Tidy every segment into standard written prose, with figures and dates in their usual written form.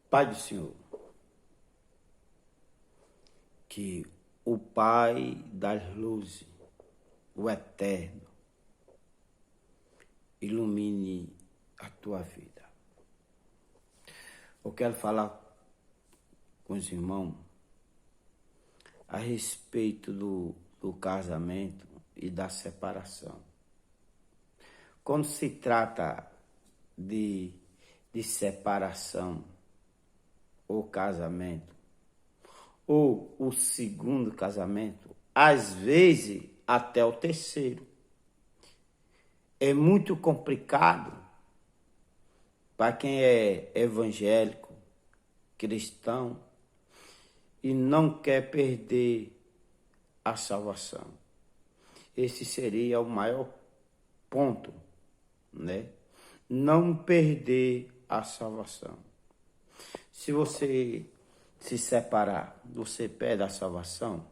Pai do Senhor, que o Pai das luzes, o Eterno, ilumine a tua vida. Eu quero falar com os irmãos a respeito do casamento e da separação. Quando se trata de separação ou casamento, ou o segundo casamento, às vezes até o terceiro, é muito complicado para quem é evangélico, cristão, e não quer perder a salvação. Esse seria o maior ponto, né? Não perder a salvação. Se você se separar, você perde a salvação.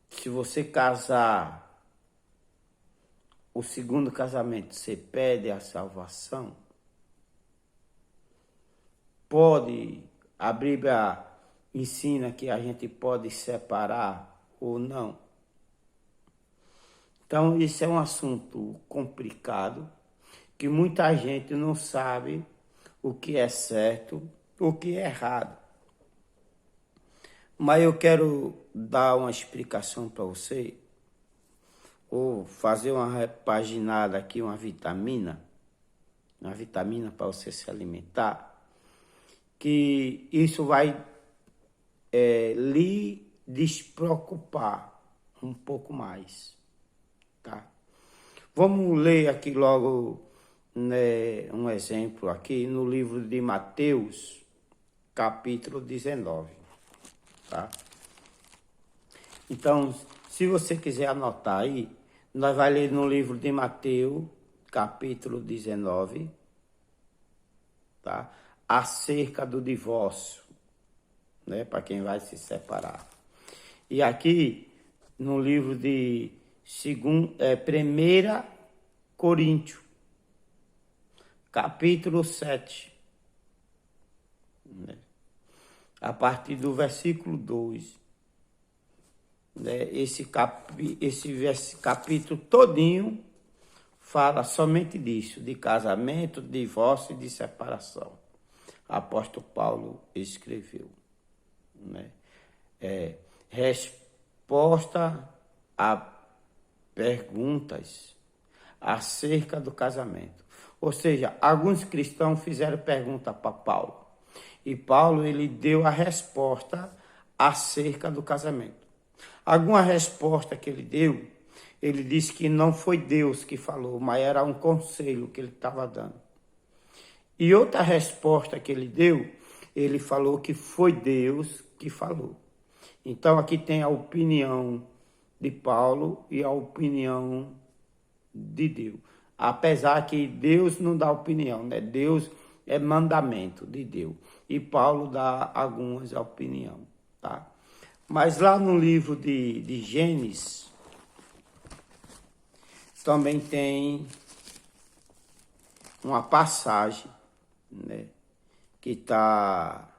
Se você casar, o segundo casamento, você perde a salvação. A Bíblia ensina que a gente pode separar ou não. Então, isso é um assunto complicado, que muita gente não sabe o que é certo, o que é errado. Mas eu quero dar uma explicação para você, ou fazer uma repaginada aqui, uma vitamina para você se alimentar, que isso vai lhe despreocupar um pouco mais, tá? Vamos ler aqui logo, né, um exemplo aqui no livro de Mateus, capítulo 19, tá? Então, se você quiser anotar aí, nós vamos ler no livro de Mateus, capítulo 19, tá? Acerca do divórcio, né? Para quem vai se separar. E aqui, no livro de 1 Coríntios, capítulo 7, né? A partir do versículo 2, né? Esse capítulo todinho fala somente disso, de casamento, de divórcio e de separação. Apóstolo Paulo escreveu, né? Resposta a perguntas acerca do casamento. Ou seja, alguns cristãos fizeram pergunta para Paulo. E Paulo, ele deu a resposta acerca do casamento. Alguma resposta que ele deu, ele disse que não foi Deus que falou, mas era um conselho que ele estava dando. E outra resposta que ele deu, ele falou que foi Deus que falou. Então aqui tem a opinião de Paulo e a opinião de Deus. Apesar que Deus não dá opinião, né? Deus é mandamento de Deus. E Paulo dá algumas opiniões, tá? Mas lá no livro de Gênesis, também tem uma passagem, né, que está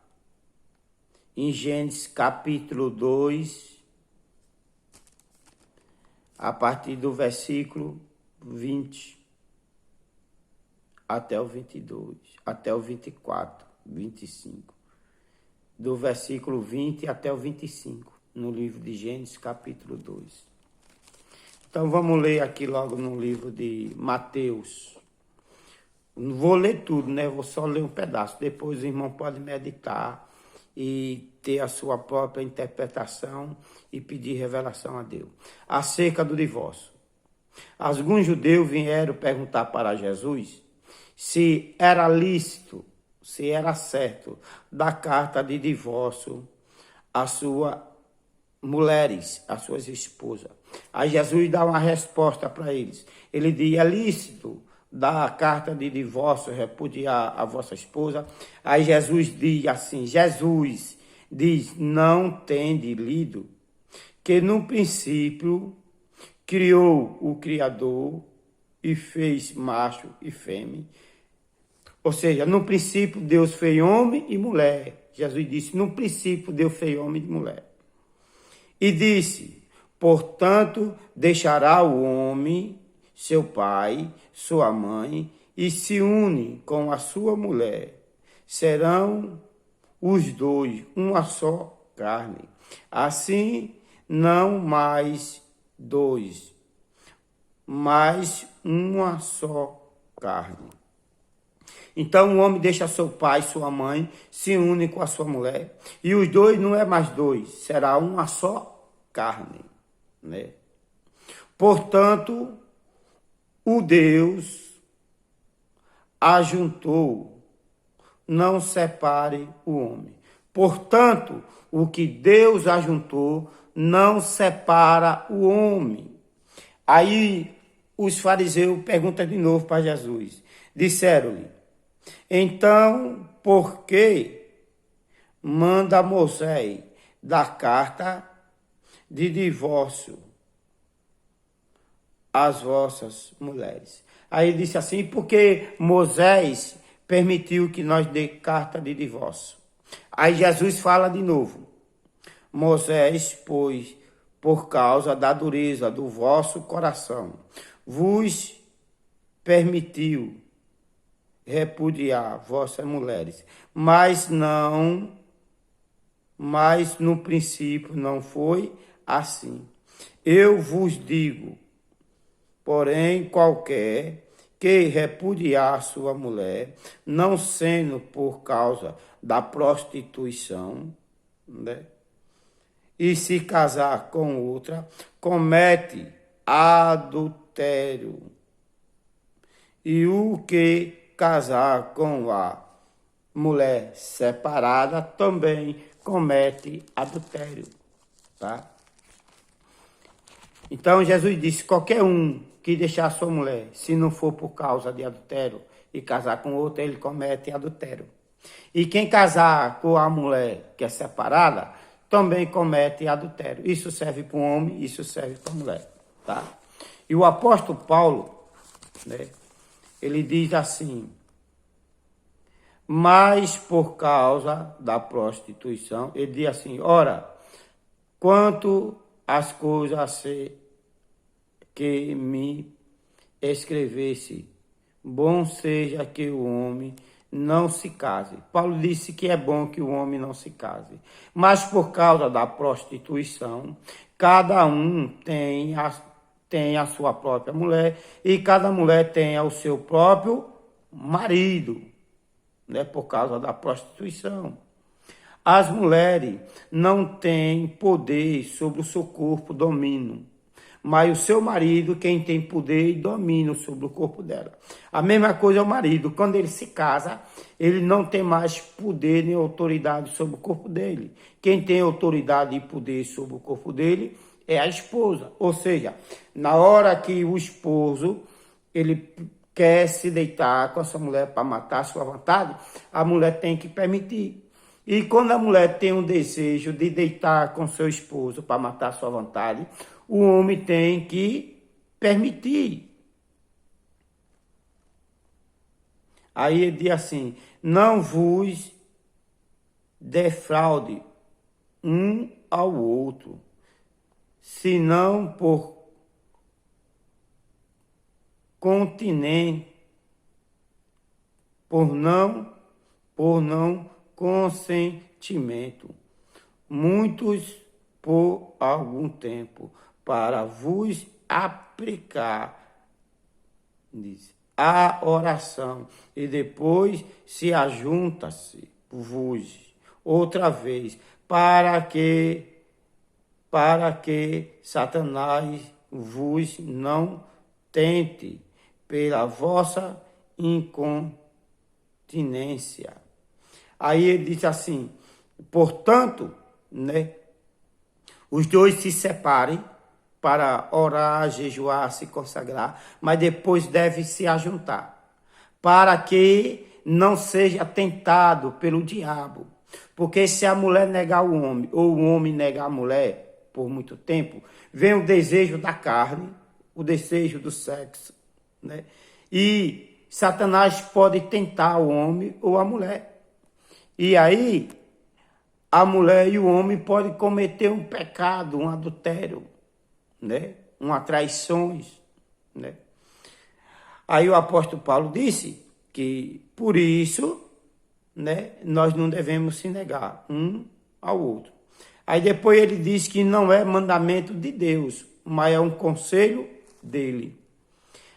em Gênesis capítulo 2, a partir do versículo 20 até o 22, até o 24, 25. Do versículo 20 até o 25, no livro de Gênesis capítulo 2. Então vamos ler aqui logo no livro de Mateus. Não vou ler tudo, né? Vou só ler um pedaço. Depois o irmão pode meditar e ter a sua própria interpretação e pedir revelação a Deus. Acerca do divórcio. Alguns judeus vieram perguntar para Jesus se era lícito, se era certo, dar carta de divórcio às suas mulheres, às suas esposas. Aí Jesus dá uma resposta para eles. Ele diz: é lícito dar carta de divórcio, repudiar a vossa esposa. Aí Jesus diz assim, Jesus diz: não tende lido que no princípio criou o Criador e fez macho e fêmea. Ou seja, no princípio Deus fez homem e mulher. Jesus disse, no princípio Deus fez homem e mulher. E disse, portanto, deixará o homem, seu pai, sua mãe, e se une com a sua mulher. Serão os dois uma só carne. Assim, não mais dois, mas uma só carne. Então o homem deixa seu pai, sua mãe, se une com a sua mulher. E os dois não é mais dois, será uma só carne, né? Portanto, o Deus ajuntou, não separe o homem. Portanto, o que Deus ajuntou, não separa o homem. Aí os fariseus perguntam de novo para Jesus. Disseram-lhe, então, por que manda Moisés dar carta de divórcio às vossas mulheres? Aí ele disse assim, porque Moisés permitiu que nós dê carta de divórcio. Aí Jesus fala de novo. Moisés, pois, por causa da dureza do vosso coração, vos permitiu repudiar vossas mulheres, mas no princípio não foi assim. Eu vos digo, porém, qualquer que repudiar sua mulher, não sendo por causa da prostituição, né, e se casar com outra, comete adultério. E o que casar com a mulher separada também comete adultério, tá? Então Jesus disse, qualquer um que deixar sua mulher, se não for por causa de adultério, e casar com outra, ele comete adultério. E quem casar com a mulher que é separada, também comete adultério. Isso serve para o homem, isso serve para a mulher, tá? E o apóstolo Paulo, né, ele diz assim, mas por causa da prostituição, ele diz assim, ora, quanto às coisas que me escrevesse, bom seja que o homem não se case. Paulo disse que é bom que o homem não se case. Mas por causa da prostituição, cada um tem a sua própria mulher e cada mulher tem o seu próprio marido, né, por causa da prostituição. As mulheres não têm poder sobre o seu corpo, domínio, mas o seu marido, quem tem poder e domínio sobre o corpo dela. A mesma coisa é o marido, quando ele se casa, ele não tem mais poder nem autoridade sobre o corpo dele. Quem tem autoridade e poder sobre o corpo dele é a esposa. Ou seja, na hora que o esposo ele quer se deitar com a sua mulher para matar a sua vontade, a mulher tem que permitir. E quando a mulher tem um desejo de deitar com seu esposo para matar a sua vontade, o homem tem que permitir. Aí ele diz assim, não vos defraude um ao outro, senão por continente, por não consentimento, muitos por algum tempo, para vos aplicar, diz, a oração, e depois se ajunta-se vos outra vez, para que Satanás vos não tente pela vossa incontinência. Aí ele diz assim, portanto, né, os dois se separem para orar, jejuar, se consagrar, mas depois devem se ajuntar, para que não seja tentado pelo diabo. Porque se a mulher negar o homem, ou o homem negar a mulher por muito tempo, vem o desejo da carne, o desejo do sexo, né? E Satanás pode tentar o homem ou a mulher. E aí, a mulher e o homem podem cometer um pecado, um adultério, né? Uma traições, né? Aí o apóstolo Paulo disse que, por isso, né, nós não devemos se negar um ao outro. Aí depois ele diz que não é mandamento de Deus, mas é um conselho dele.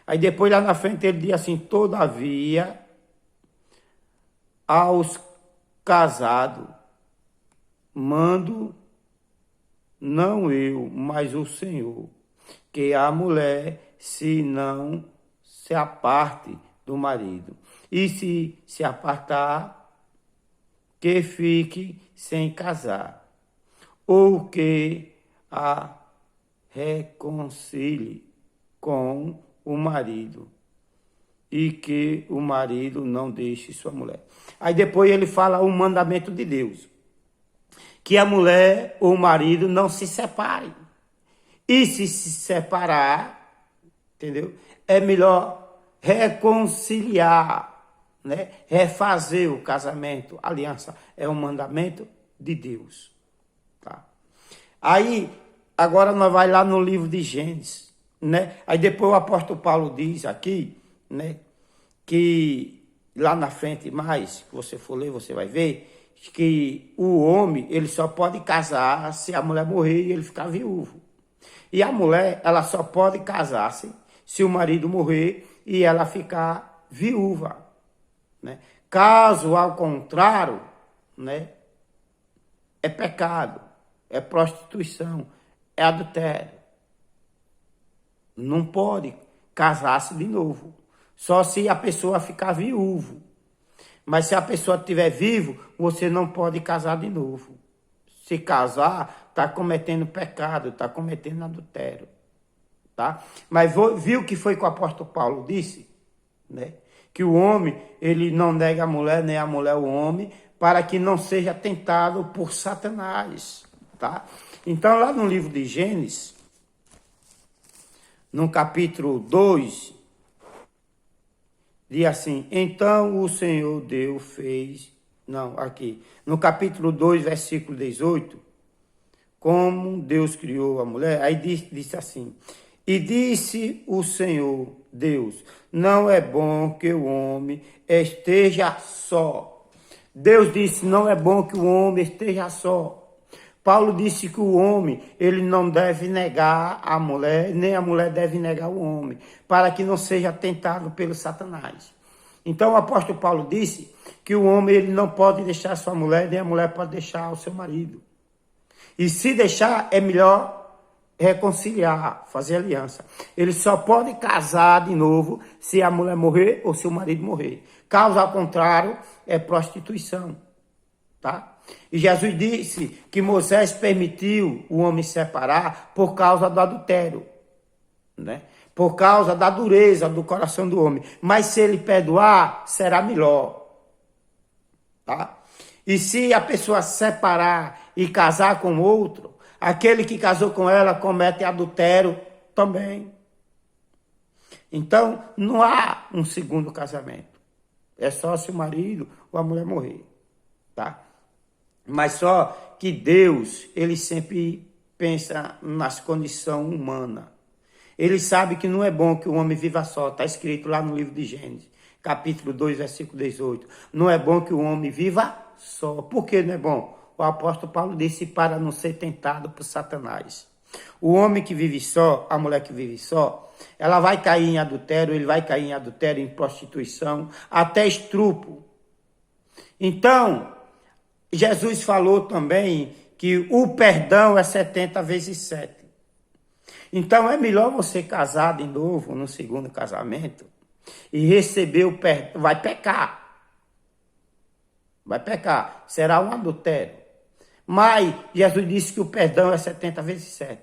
Aí depois lá na frente ele diz assim: todavia, aos casados, mando não eu, mas o Senhor, que a mulher se não se aparte do marido. E se apartar, que fique sem casar, ou que a reconcilie com o marido, e que o marido não deixe sua mulher. Aí depois ele fala o mandamento de Deus, que a mulher ou o marido não se separem. E se separar, entendeu? É melhor reconciliar, né? Refazer o casamento, a aliança. É um mandamento de Deus. Tá? Aí, agora nós vai lá no livro de Gênesis, né? Aí depois o apóstolo Paulo diz aqui, né? Que lá na frente mais, se você for ler, você vai ver que o homem, ele só pode casar se a mulher morrer e ele ficar viúvo. E a mulher, ela só pode casar-se se o marido morrer e ela ficar viúva, né? Caso ao contrário, né, é pecado, é prostituição, é adultério. Não pode casar-se de novo, só se a pessoa ficar viúvo. Mas se a pessoa estiver vivo, você não pode casar de novo. Se casar, está cometendo pecado, está cometendo adultério. Tá? Mas viu o que foi que o apóstolo Paulo disse? Né? Que o homem, ele não nega a mulher, nem a mulher o homem, para que não seja tentado por Satanás. Tá? Então, lá no livro de Gênesis, no capítulo 2, diz assim: então o Senhor Deus fez, aqui, no capítulo 2, versículo 18, como Deus criou a mulher, aí disse assim: e disse o Senhor Deus, não é bom que o homem esteja só. Deus disse, não é bom que o homem esteja só. Paulo disse que o homem, ele não deve negar a mulher, nem a mulher deve negar o homem, para que não seja tentado pelo Satanás. Então o apóstolo Paulo disse que o homem, ele não pode deixar sua mulher, nem a mulher pode deixar o seu marido. E se deixar, é melhor reconciliar, fazer aliança. Ele só pode casar de novo se a mulher morrer ou se o marido morrer. Caso ao contrário, é prostituição. Tá? E Jesus disse que Moisés permitiu o homem separar por causa do adultério, né? Por causa da dureza do coração do homem. Mas se ele perdoar, será melhor. Tá? E se a pessoa separar e casar com outro, aquele que casou com ela comete adultério também. Então, não há um segundo casamento. É só se o marido ou a mulher morrer. Tá? Mas só que Deus, ele sempre pensa nas condições humanas. Ele sabe que não é bom que o homem viva só. Está escrito lá no livro de Gênesis, capítulo 2, versículo 18. Não é bom que o homem viva só. Por que não é bom? O apóstolo Paulo disse para não ser tentado por Satanás. O homem que vive só, a mulher que vive só, ela vai cair em adultério, ele vai cair em adultério, em prostituição, até estupro. Então, Jesus falou também que o perdão é 70 vezes 7. Então, é melhor você casar de novo no segundo casamento e receber o perdão. Vai pecar. Vai pecar. Será um adultério. Mas Jesus disse que o perdão é 70 vezes 7.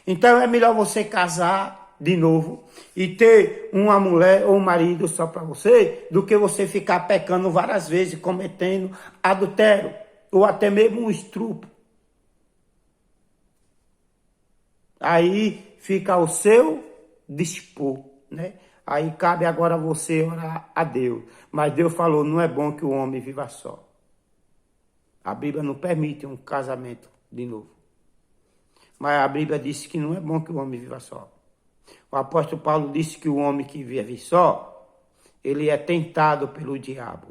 Então, é melhor você casar de novo e ter uma mulher ou um marido só para você, do que você ficar pecando várias vezes, cometendo adultério, ou até mesmo um estupro. Aí fica ao seu dispor, né? Aí cabe agora você orar a Deus. Mas Deus falou, não é bom que o homem viva só. A Bíblia não permite um casamento de novo. Mas a Bíblia disse que não é bom que o homem viva só. O apóstolo Paulo disse que o homem que vive só, ele é tentado pelo diabo.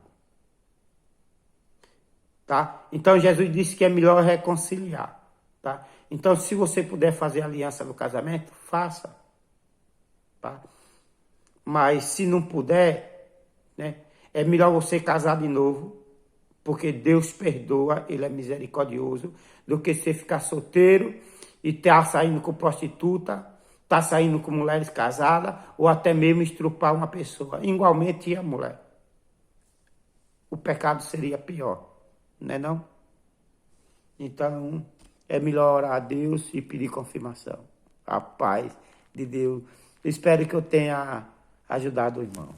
Tá? Então Jesus disse que é melhor reconciliar. Tá? Então se você puder fazer aliança no casamento, faça. Tá? Mas se não puder, né, é melhor você casar de novo, porque Deus perdoa, Ele é misericordioso, do que você ficar solteiro e tá saindo com prostituta, tá saindo com mulheres casadas, ou até mesmo estrupar uma pessoa. Igualmente a mulher. O pecado seria pior, né não? Então, é melhor orar a Deus e pedir confirmação. A paz de Deus. Espero que eu tenha ajudado o irmão.